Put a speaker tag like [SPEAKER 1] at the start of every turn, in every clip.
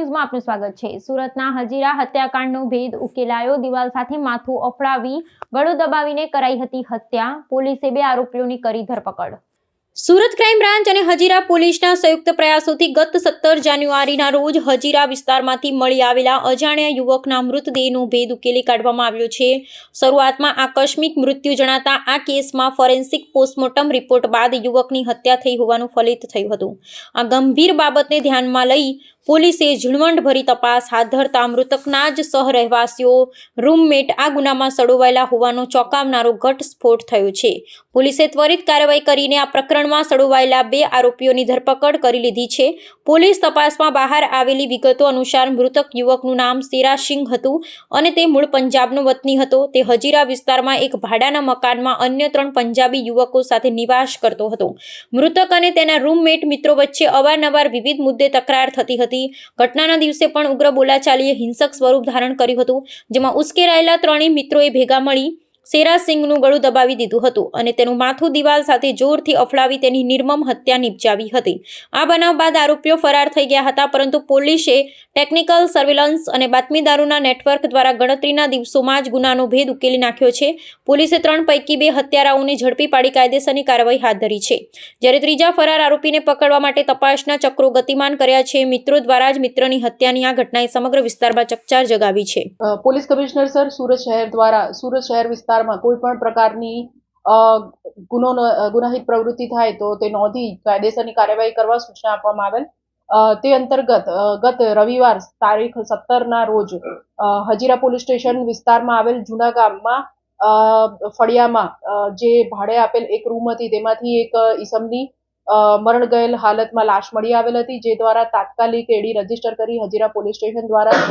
[SPEAKER 1] ન્યૂઝમાં આપનું સ્વાગત છે। સુરતના હજીરા હત્યાકાંડનો ભેદ ઉકેલાયો। દિવાલ સાથે માથું અફડાવી ગળું દબાવીને કરાઈ હતી હત્યા। પોલીસે 2 આરોપીઓની કરી ધરપકડ। સુરત ક્રાઇમ બ્રાન્ચ અને હજીરા પોલીસના સંયુક્ત પ્રયાસોથી ગત 17 જાન્યુઆરીના રોજ હજીરા વિસ્તારમાંથી મળી આવેલા અજાણ્યા યુવકના મૃતદેહનો ભેદ ઉકેલી કાઢવામાં આવ્યો છે। શરૂઆતમાં આકસ્મિક મૃત્યુ જણાતા આ કેસમાં ફોરેન્સિક પોસ્ટમોર્ટમ રિપોર્ટ બાદ યુવકની હત્યા થઈ હોવાનું ફલિત થયું હતું। આ ગંભીર બાબતને ધ્યાનમાં લઈ પોલીસે ઝીણવટભરી તપાસ હાથ ધરતા મૃતકના જ સહરહેવાસીઓ રૂમમેટ આ ગુનામાં સડોવાયેલા હોવાનો ચોંકાવનારો ઘટસ્ફોટ થયો છે। પોલીસે ત્વરિત કાર્યવાહી કરીને આ પ્રકરણમાં સડોવાયેલા 2 આરોપીઓની ધરપકડ કરી લીધી છે। પોલીસ તપાસમાં બહાર આવેલી વિગતો અનુસાર મૃતક યુવકનું નામ શેરા સિંઘ હતું અને તે મૂળ પંજાબનો વતની હતો। તે હજીરા વિસ્તારમાં એક ભાડાના મકાનમાં અન્ય 3 પંજાબી યુવકો સાથે નિવાસ કરતો હતો। મૃતક અને તેના રૂમમેટ મિત્રો વચ્ચે અવારનવાર વિવિધ મુદ્દે તકરાર થતી હતી। ઘટનાના દિવસે પણ ઉગ્ર બોલાચાલીએ હિંસક સ્વરૂપ ધારણ કર્યું હતું, જેમાં ઉશ્કેરાયેલા 3 મિત્રોએ ભેગા મળી શેરા સિંઘનું ગળું દબાવી દીધું હતું અને તેનું માથું દિવાલ સાથે જોરથી અફડાવી તેની નિર્મમ હત્યા નિપજાવી હતી। આ બનાવ બાદ આરોપીઓ ફરાર થઈ ગયા હતા, પરંતુ પોલીસે ટેકનિકલ સર્વેલન્સ અને બાતમીદારોના નેટવર્ક દ્વારા ગણતરીના દિવસોમાં જ ગુનાનો ભેદ ઉકેલી નાખ્યો છે। પોલીસે 3 પૈકી 2 હત્યારાઓને ઝડપી પાડી કાયદેસરની કાર્યવાહી હાથ ધરી છે, જ્યારે ત્રીજા ફરાર આરોપીને પકડવા માટે તપાસના ચક્રો ગતિમાન કર્યા છે। મિત્રો દ્વારા જ મિત્રની હત્યાની આ ઘટનાએ સમગ્ર વિસ્તારમાં ચકચાર જગાવી છે।
[SPEAKER 2] પોલીસ કમિશનર સર, સુરત શહેર દ્વારા સુરત શહેર વિસ્તારમાં કોઈ પણ પ્રકારની ગુનાહિત પ્રવૃત્તિ થાય તો તે નોંધી કાયદેસરની કાર્યવાહી કરવા સૂચના આપવામાં આવેલ। તે અંતર્ગત ગત રવિવાર તારીખ 17ના રોજ હજીરા પોલીસ સ્ટેશન વિસ્તારમાં આવેલ જૂના ગામમાં ફળિયામાં જે ભાડે આપેલ એક રૂમ હતી તેમાંથી એક ઈસમની મરણ ગયેલ હાલતમાં લાશ મળી આવેલ હતી, જે દ્વારા તાત્કાલિક એડી રજીસ્ટર કરી હજીરા પોલીસ સ્ટેશન દ્વારા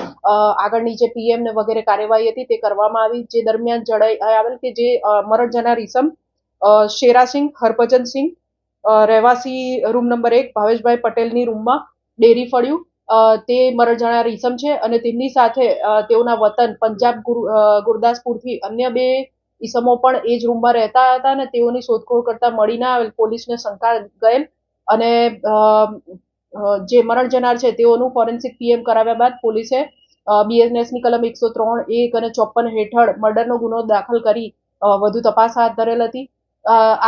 [SPEAKER 2] આગળની જે પીએમ ને વગેરે કાર્યવાહી હતી તે કરવામાં આવી। જે દરમિયાન જણાઈ આવેલ કે જે મરણ જનાર ઈસમ શેરાસિંહ હરભજનસિંહ રહેવાસી રૂમ નંબર 1 ભાવેશભાઈ પટેલની રૂમમાં ડેરી ફળ્યું તે મરણ જનાર ઈસમ છે અને તેમની સાથે તેઓના વતન પંજાબ ગુરદાસપુરથી અન્ય 2 ઈસમો પણ એ જ રૂમમાં રહેતા હતા અને તેઓની શોધખોળ કરતા મળી ના આવેલ પોલીસને શંકા ગયેલ અને જે મરણ જનાર છે તેઓનું ફોરેન્સિક પીએમ કરાવ્યા બાદ પોલીસે બીએનએસની કલમ 103(1) અને 54 હેઠળ મર્ડરનો ગુનો દાખલ કરી વધુ તપાસ હાથ ધરેલ હતી।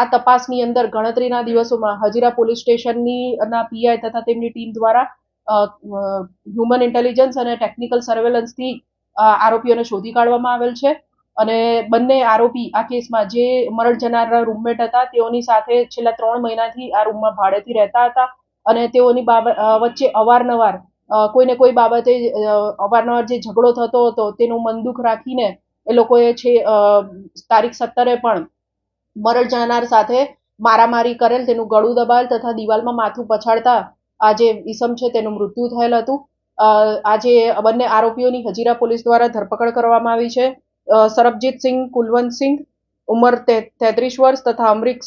[SPEAKER 2] આ તપાસની અંદર ગણતરીના દિવસોમાં હજીરા પોલીસ સ્ટેશનની પીઆઈ તથા તેમની ટીમ દ્વારા હ્યુમન ઇન્ટેલિજન્સ અને ટેકનિકલ સર્વેલન્સથી આરોપીઓને શોધી કાઢવામાં આવેલ છે અને બંને આરોપી આ કેસમાં જે મરણ જનારના રૂમમેટ હતા તેઓની સાથે છેલ્લા 3 મહિનાથી આ રૂમમાં ભાડેથી રહેતા હતા અને તેઓની વચ્ચે અવારનવાર કોઈને કોઈ બાબતે અવારનવાર જે ઝઘડો થતો હતો તેનું મન દુઃખ રાખીને એ લોકોએ તારીખ 17 પણ મરણ જનાર સાથે મારામારી કરેલ, તેનું ગળું દબાવેલ તથા દિવાલમાં માથું પછાડતા આ જે ઈસમ છે તેનું મૃત્યુ થયેલ હતું। આજે બંને આરોપીઓની હજીરા પોલીસ દ્વારા ધરપકડ કરવામાં આવી છે। સરબજીતસિંહ કુલવંતસિંહ ઉંમર 33 વર્ષ તથા અમરીક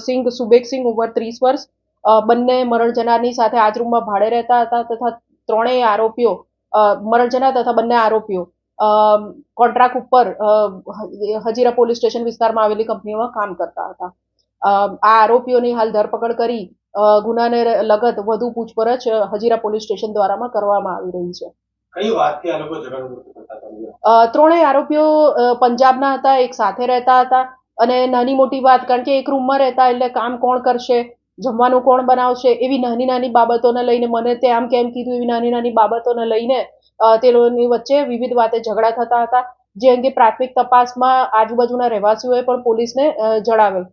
[SPEAKER 2] સિંહ સુબેકસિંહ ઉંમર 30 વર્ષ બંને મરણ જનારની સાથે આજ રૂમમાં ભાડે રહેતા હતા તથા 3 આરોપીઓ મરણ જનાર તથા બંને આરોપીઓ કોન્ટ્રાક્ટ ઉપર હજીરા પોલીસ સ્ટેશન વિસ્તારમાં આવેલી કંપનીમાં કામ કરતા હતા। આ આરોપીઓની હાલ ધરપકડ કરી ગુનાને લગત વધુ પૂછપરછ હજીરા પોલીસ સ્ટેશન દ્વારામાં કરવામાં આવી રહી છે।
[SPEAKER 3] કઈ વાતથી આ લોકો ઝઘડો કરતા હતા?
[SPEAKER 2] 3 આરોપીઓ પંજાબના હતા, એક સાથે રહેતા હતા અને નાની મોટી વાત, કારણ કે એક રૂમમાં રહેતા એટલે કામ કોણ કરશે, જમવાનું કોણ બનાવશે, એવી નાની બાબતોને લઈને મને તે આમ કેમ કીધું, એવી નાની બાબતોને લઈને તે લોકોની વચ્ચે વિવિધ વાતે ઝઘડા થતા હતા, જે અંગે પ્રાથમિક તપાસમાં આજુબાજુના રહેવાસીઓએ પણ પોલીસને જણાવેલ।